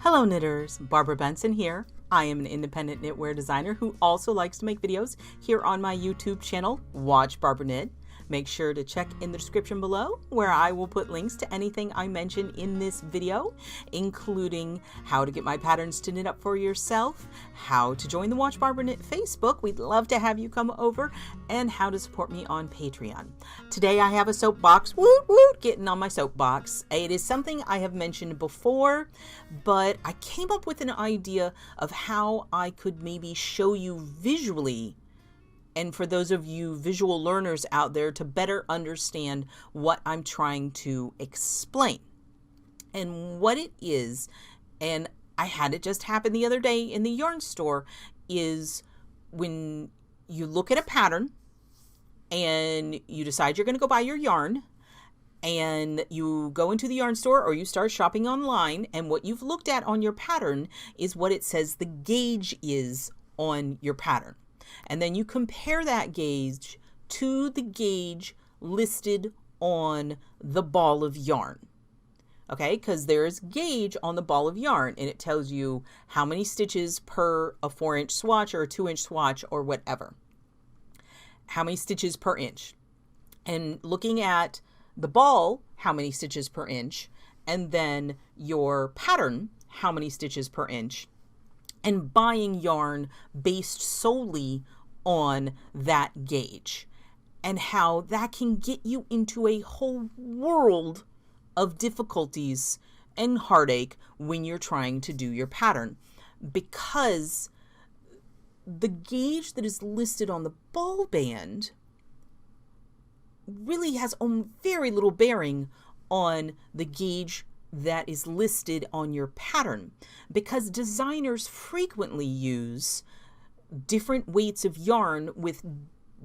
Hello knitters, Barbara Benson here. I am an independent knitwear designer who also likes to make videos here on my YouTube channel, Watch Barbara Knit. Make sure to check in the description below where I will put links to anything I mention in this video, including how to get my patterns to knit up for yourself, how to join the Watch Barbara Knit Facebook, we'd love to have you come over, and how to support me on Patreon. Today I have a soapbox, woot woot, getting on my soapbox. It is something I have mentioned before, but I came up with an idea of how I could maybe show you visually, and for those of you visual learners out there, to better understand what I'm trying to explain. And what it is, and I had it just happen the other day in the yarn store, is when you look at a pattern and you decide you're going to go buy your yarn, and you go into the yarn store or you start shopping online, and what you've looked at on your pattern is what it says the gauge is on your pattern. And then you compare that gauge to the gauge listed on the ball of yarn. Okay, because there's gauge on the ball of yarn and it tells you how many stitches per a 4-inch swatch or a 2-inch swatch or whatever. How many stitches per inch. And looking at the ball, how many stitches per inch, and then your pattern, how many stitches per inch, and buying yarn based solely on that gauge, and how that can get you into a whole world of difficulties and heartache when you're trying to do your pattern, because the gauge that is listed on the ball band really has very little bearing on the gauge that is listed on your pattern, because designers frequently use different weights of yarn with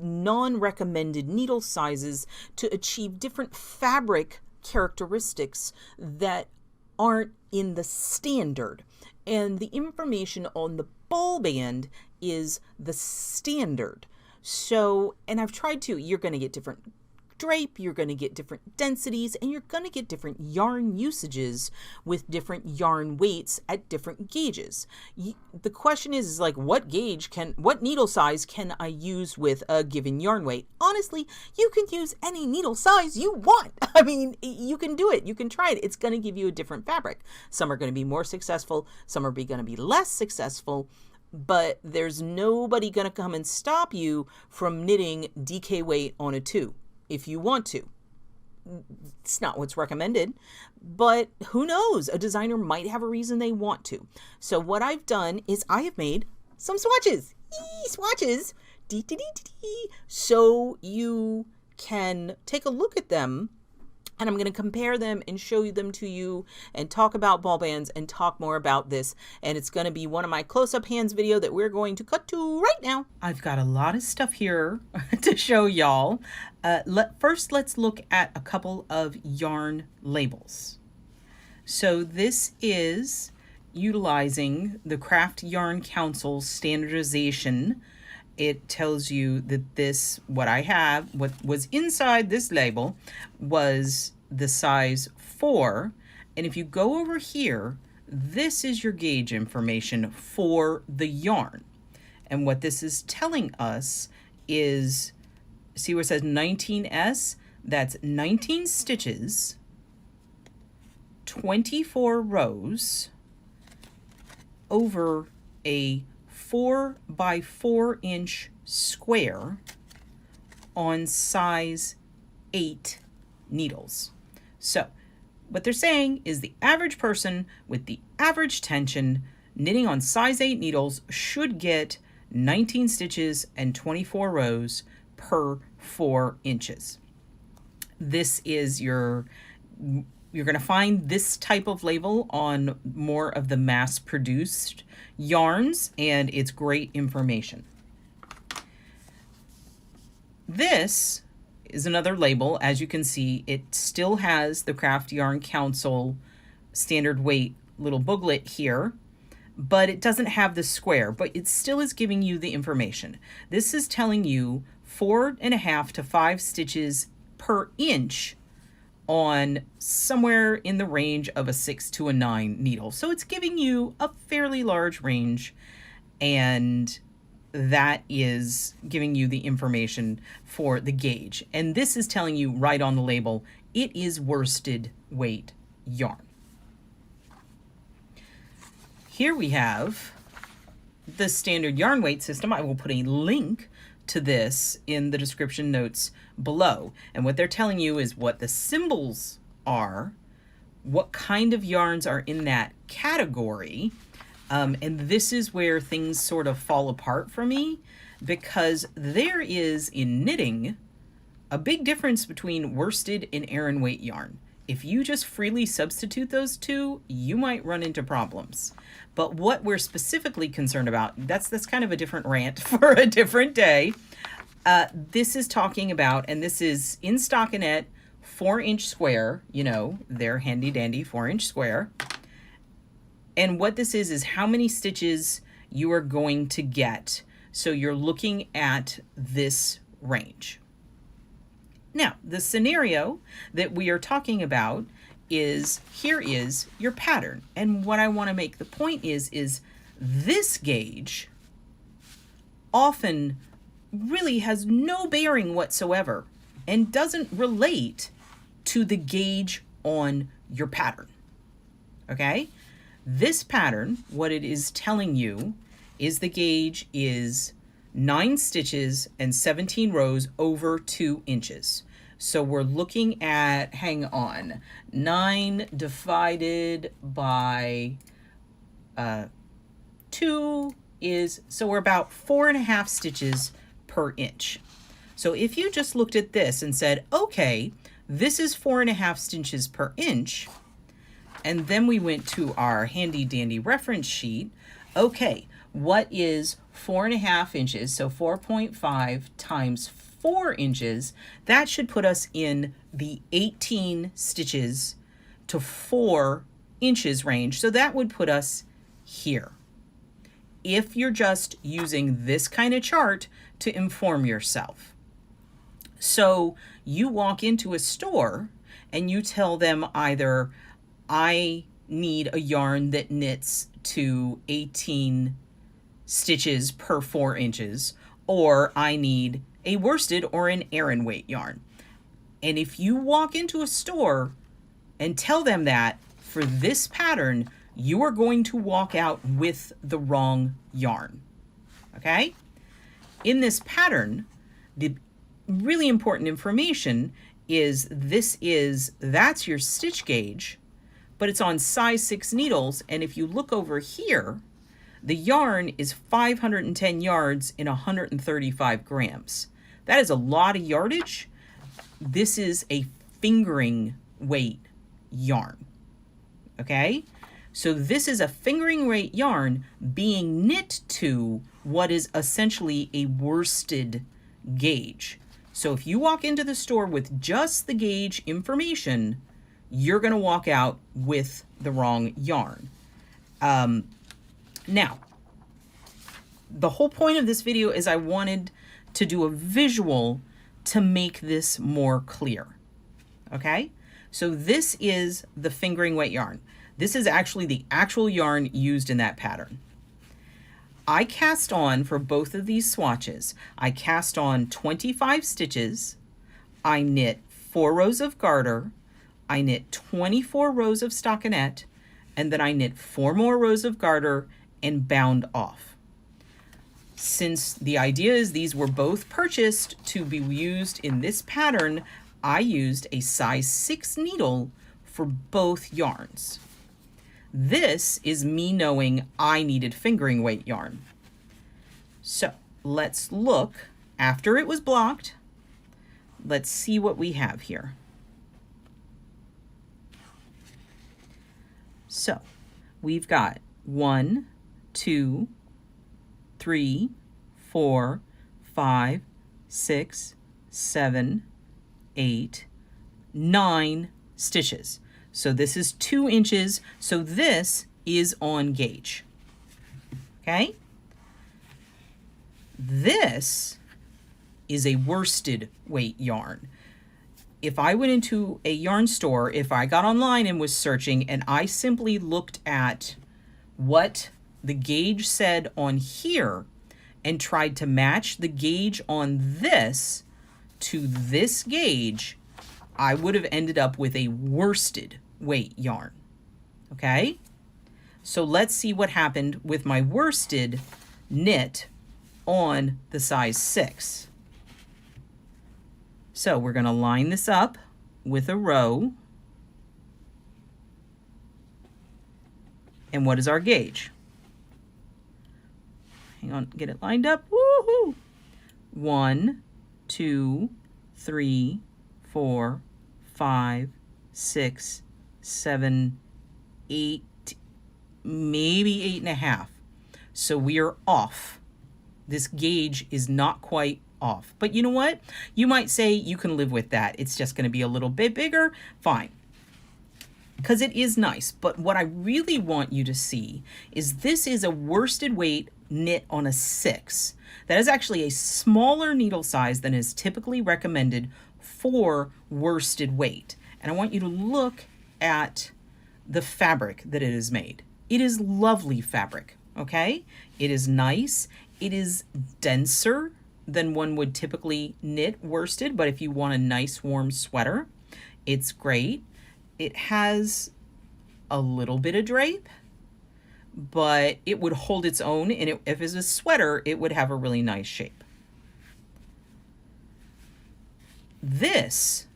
non-recommended needle sizes to achieve different fabric characteristics that aren't in the standard. And the information on the ball band is the standard. So, and I've tried to, you're going to get different drape, you're going to get different densities, and you're going to get different yarn usages with different yarn weights at different gauges. The question is like, what needle size can I use with a given yarn weight? Honestly, you can use any needle size you want. I mean, you can do it. You can try it. It's going to give you a different fabric. Some are going to be more successful. Some are going to be less successful. But there's nobody going to come and stop you from knitting DK weight on a 2. If you want to. It's not what's recommended, but who knows? A designer might have a reason they want to. So what I've done is I have made some swatches. Swatches. So you can take a look at them, and I'm going to compare them and show them to you and talk about ball bands and talk more about this. And it's going to be one of my close-up hands video that we're going to cut to right now. I've got a lot of stuff here to show y'all. First, let's look at a couple of yarn labels. So this is utilizing the Craft Yarn Council standardization. It tells you that what was inside this label was the size 4. And if you go over here, this is your gauge information for the yarn. And what this is telling us is, see where it says 19S? That's 19 stitches, 24 rows over a 4 by 4 inch square on size 8 needles. So what they're saying is the average person with the average tension knitting on size 8 needles should get 19 stitches and 24 rows per 4 inches. This is you're going to find this type of label on more of the mass-produced yarns, and it's great information. This is another label. As you can see, it still has the Craft Yarn Council standard weight little booklet here, but it doesn't have the square, but it still is giving you the information. This is telling you 4.5 to 5 stitches per inch on somewhere in the range of a 6 to a 9 needle. So it's giving you a fairly large range, and that is giving you the information for the gauge. And this is telling you right on the label, it is worsted weight yarn. Here we have the standard yarn weight system. I will put a link to this in the description notes below. And what they're telling you is what the symbols are, what kind of yarns are in that category. And this is where things sort of fall apart for me, because there is in knitting a big difference between worsted and Aran weight yarn. If you just freely substitute those two, you might run into problems. But what we're specifically concerned about, that's kind of a different rant for a different day. This is talking about, and this is in stockinette 4-inch square, you know, their handy dandy 4-inch square. And what this is how many stitches you are going to get. So you're looking at this range. Now, the scenario that we are talking about is, here is your pattern. And what I want to make the point is this gauge often really has no bearing whatsoever and doesn't relate to the gauge on your pattern. Okay? This pattern, what it is telling you is the gauge is 9 stitches and 17 rows over 2 inches. So we're looking at, hang on, 9 divided by 2 is, so we're about 4.5 stitches per inch. So if you just looked at this and said, okay, this is 4.5 stitches per inch, and then we went to our handy dandy reference sheet, okay, what is 4.5 inches? So 4.5 times 4 inches, that should put us in the 18 stitches to 4 inches range. So that would put us here, if you're just using this kind of chart to inform yourself. So you walk into a store and you tell them either, I need a yarn that knits to 18 stitches per 4 inches, or I need a worsted or an Aran weight yarn. And if you walk into a store and tell them that for this pattern, you are going to walk out with the wrong yarn. Okay? In this pattern, the really important information is that's your stitch gauge, but it's on size 6 needles. And if you look over here, the yarn is 510 yards in 135 grams. That is a lot of yardage. This is a fingering weight yarn. Okay? So this is a fingering weight yarn being knit to what is essentially a worsted gauge. So if you walk into the store with just the gauge information, you're going to walk out with the wrong yarn. Now, the whole point of this video is I wanted to do a visual to make this more clear. Okay? So this is the fingering weight yarn. This is actually the actual yarn used in that pattern. I cast on, for both of these swatches, I cast on 25 stitches, I knit 4 rows of garter, I knit 24 rows of stockinette, and then I knit 4 more rows of garter and bound off. Since the idea is these were both purchased to be used in this pattern, I used a size 6 needle for both yarns. This is me knowing I needed fingering weight yarn. So let's look after it was blocked. Let's see what we have here. So we've got 1, 2, 3, 4, 5, 6, 7, 8, 9 stitches. So this is 2 inches. So this is on gauge. Okay? This is a worsted weight yarn. if I went into a yarn store, if I got online and was searching and I simply looked at what the gauge said on here and tried to match the gauge on this to this gauge, I would have ended up with a worsted weight yarn. Okay? So let's see what happened with my worsted knit on the size 6. So we're going to line this up with a row. And what is our gauge? Hang on, get it lined up. Woohoo! 1, 2, 3, 4, 5, 6, 7, 8, maybe 8.5. So we are off. This gauge is not quite off. But you know what? You might say you can live with that. It's just going to be a little bit bigger. Fine. Because it is nice. But what I really want you to see is this is a worsted weight knit on a 6. That is actually a smaller needle size than is typically recommended for worsted weight. And I want you to look at the fabric that it is made. It is lovely fabric, okay? It is nice. It is denser than one would typically knit worsted, but if you want a nice warm sweater, it's great. It has a little bit of drape, but it would hold its own, and if it's a sweater, it would have a really nice shape. This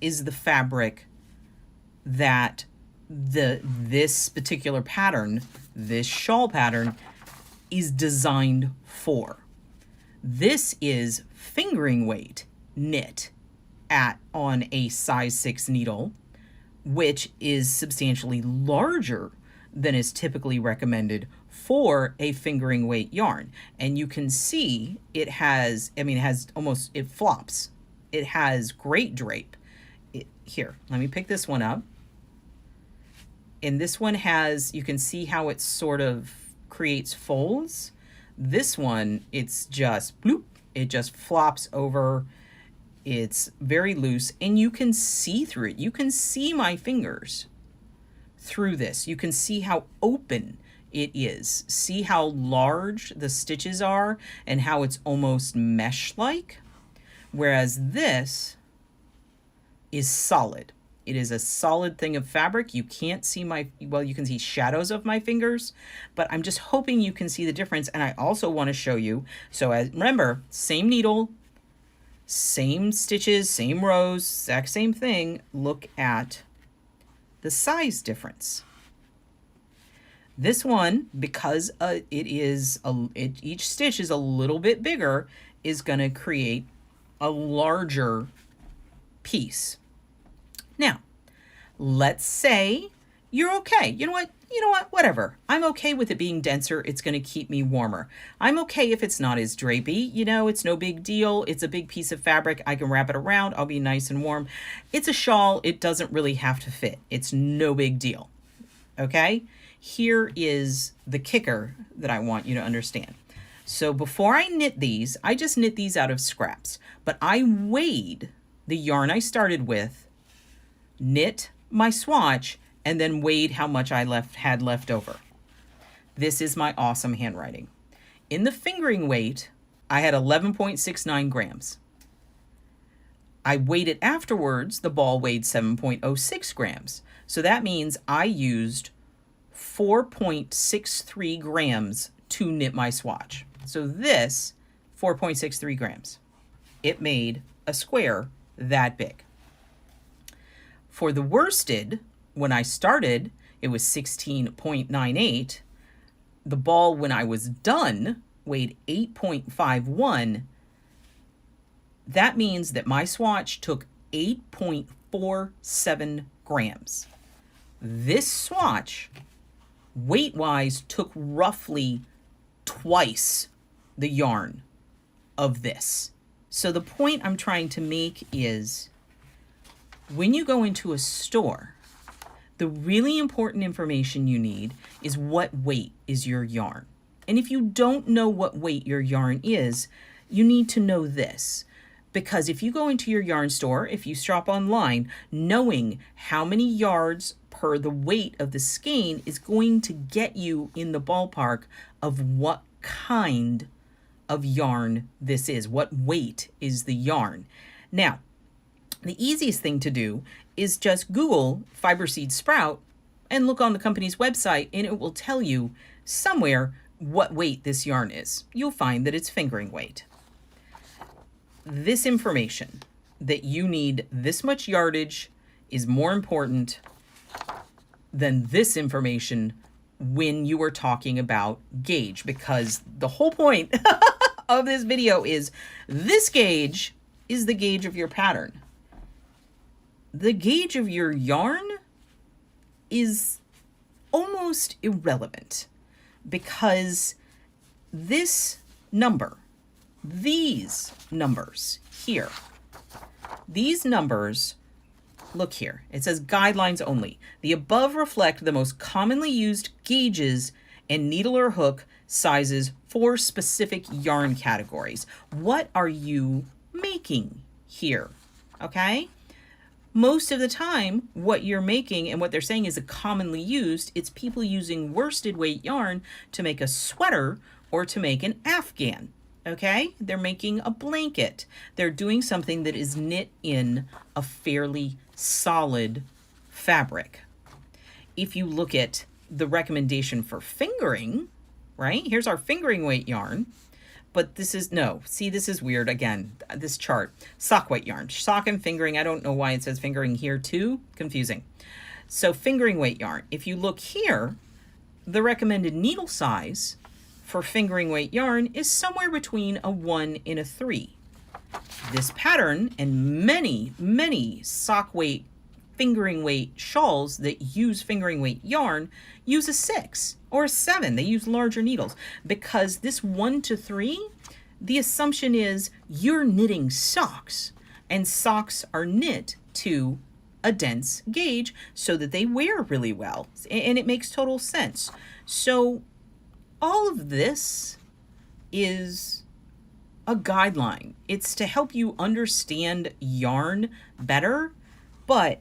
is the fabric that this particular pattern, this shawl pattern, is designed for. This is fingering weight knit on a size 6 needle, which is substantially larger than is typically recommended for a fingering weight yarn. And you can see it has, it flops. It has great drape. Here, let me pick this one up. And this one has, you can see how it sort of creates folds. This one, it's just bloop, it just flops over. It's very loose, and you can see through it. You can see my fingers through this. You can see how open it is. See how large the stitches are and how it's almost mesh-like. Whereas this is solid. It is a solid thing of fabric. You can't see you can see shadows of my fingers, but I'm just hoping you can see the difference. And I also want to show you, remember, same needle, same stitches, same rows, exact same thing. Look at the size difference. This one, because each stitch is a little bit bigger, is going to create a larger piece. Now, let's say you're okay. You know what? Whatever. I'm okay with it being denser. It's going to keep me warmer. I'm okay if it's not as drapey. It's no big deal. It's a big piece of fabric. I can wrap it around. I'll be nice and warm. It's a shawl. It doesn't really have to fit. It's no big deal. Okay? Here is the kicker that I want you to understand. So before I knit these, I just knit these out of scraps. But I weighed the yarn I started with, knit my swatch, and then weighed how much I had left over. This is my awesome handwriting. In the fingering weight, I had 11.69 grams. I weighed it afterwards. The ball weighed 7.06 grams. So that means I used 4.63 grams to knit my swatch. So this, 4.63 grams. It made a square that big. For the worsted, when I started, it was 16.98. The ball, when I was done, weighed 8.51. That means that my swatch took 8.47 grams. This swatch, weight-wise, took roughly twice the yarn of this. So the point I'm trying to make is, when you go into a store, the really important information you need is what weight is your yarn. And if you don't know what weight your yarn is, you need to know this. Because if you go into your yarn store, if you shop online, knowing how many yards per the weight of the skein is going to get you in the ballpark of what kind of yarn this is, what weight is the yarn. Now, the easiest thing to do is just Google fiber seed sprout and look on the company's website, and it will tell you somewhere what weight this yarn is. You'll find that it's fingering weight. This information that you need this much yardage is more important than this information when you are talking about gauge, because the whole point of this video is this gauge is the gauge of your pattern. The gauge of your yarn is almost irrelevant, because this number, these numbers here, these numbers, look here, it says guidelines only. The above reflect the most commonly used gauges and needle or hook sizes for specific yarn categories. What are you making here? Okay? Most of the time, what you're making and what they're saying is a commonly used, it's people using worsted weight yarn to make a sweater or to make an afghan. Okay? They're making a blanket. They're doing something that is knit in a fairly solid fabric. If you look at the recommendation for fingering, right? Here's our fingering weight yarn. But this is, no, see, this is weird. Again, this chart, sock weight yarn, sock and fingering. I don't know why it says fingering here too. Confusing. So fingering weight yarn. If you look here, the recommended needle size for fingering weight yarn is somewhere between a 1 and a 3. This pattern and many sock weight, fingering weight shawls that use fingering weight yarn use a 6 or a 7. They use larger needles, because this 1 to 3, the assumption is you're knitting socks, and socks are knit to a dense gauge so that they wear really well, and it makes total sense. So all of this is a guideline. It's to help you understand yarn better, but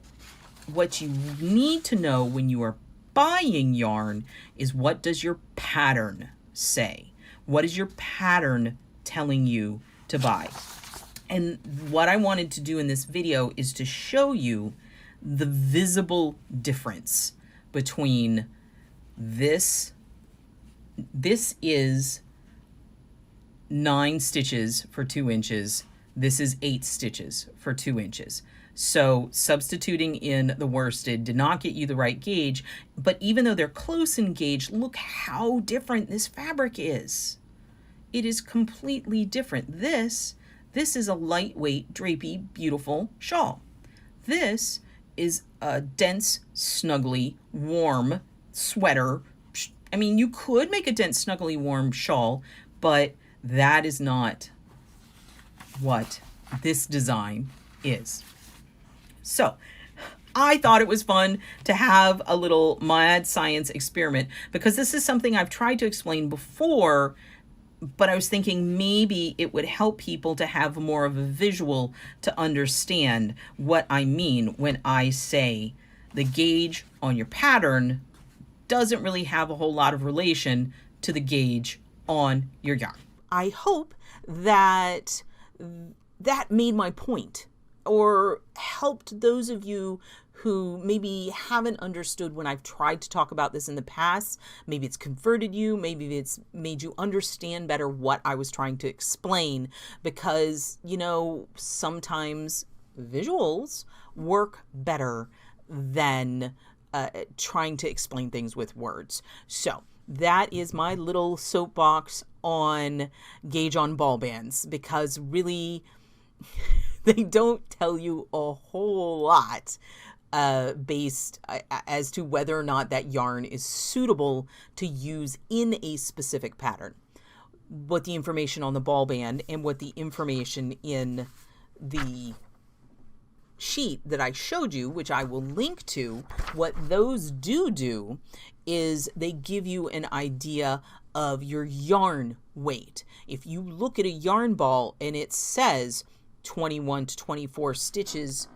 what you need to know when you are buying yarn is, what does your pattern say? What is your pattern telling you to buy? And what I wanted to do in this video is to show you the visible difference between this is 9 stitches for 2 inches. This is 8 stitches for 2 inches. So substituting in the worsted did not get you the right gauge, but even though they're close in gauge, look how different this fabric is. It is completely different. This is a lightweight, drapey, beautiful shawl. This is a dense, snuggly, warm sweater. I mean, you could make a dense, snuggly, warm shawl, but that is not what this design is. So I thought it was fun to have a little mad science experiment, because this is something I've tried to explain before, but I was thinking maybe it would help people to have more of a visual to understand what I mean when I say the gauge on your pattern doesn't really have a whole lot of relation to the gauge on your yarn. I hope that made my point, or helped those of you who maybe haven't understood when I've tried to talk about this in the past. Maybe it's converted you, maybe it's made you understand better what I was trying to explain, because, you know, sometimes visuals work better than trying to explain things with words. So that is my little soapbox on gauge on ball bands, because really they don't tell you a whole lot based as to whether or not that yarn is suitable to use in a specific pattern. What the information on the ball band and what the information in the sheet that I showed you, which I will link to, what those do is they give you an idea of your yarn weight. If you look at a yarn ball and it says 21 to 24 stitches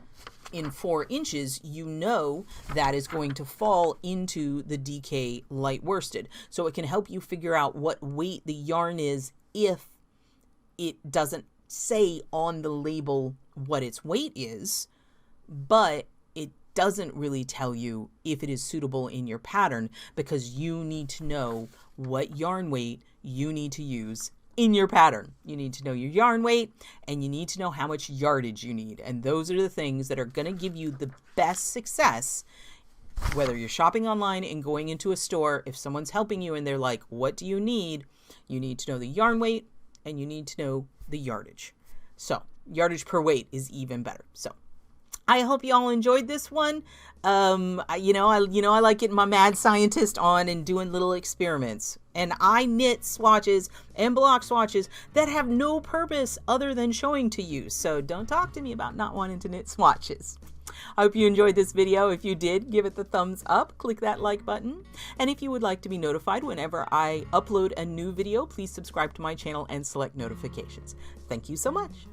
in 4 inches, you know that is going to fall into the DK light worsted. So it can help you figure out what weight the yarn is if it doesn't say on the label what its weight is, but it doesn't really tell you if it is suitable in your pattern, because you need to know what yarn weight you need to use in your pattern. You need to know your yarn weight, and you need to know how much yardage you need. And those are the things that are going to give you the best success, whether you're shopping online and going into a store. If someone's helping you and they're like, what do you need? You need to know the yarn weight, and you need to know the yardage. So yardage per weight is even better. So I hope you all enjoyed this one. I like getting my mad scientist on and doing little experiments. And I knit swatches and block swatches that have no purpose other than showing to you. So don't talk to me about not wanting to knit swatches. I hope you enjoyed this video. If you did, give it the thumbs up, click that like button. And if you would like to be notified whenever I upload a new video, please subscribe to my channel and select notifications. Thank you so much.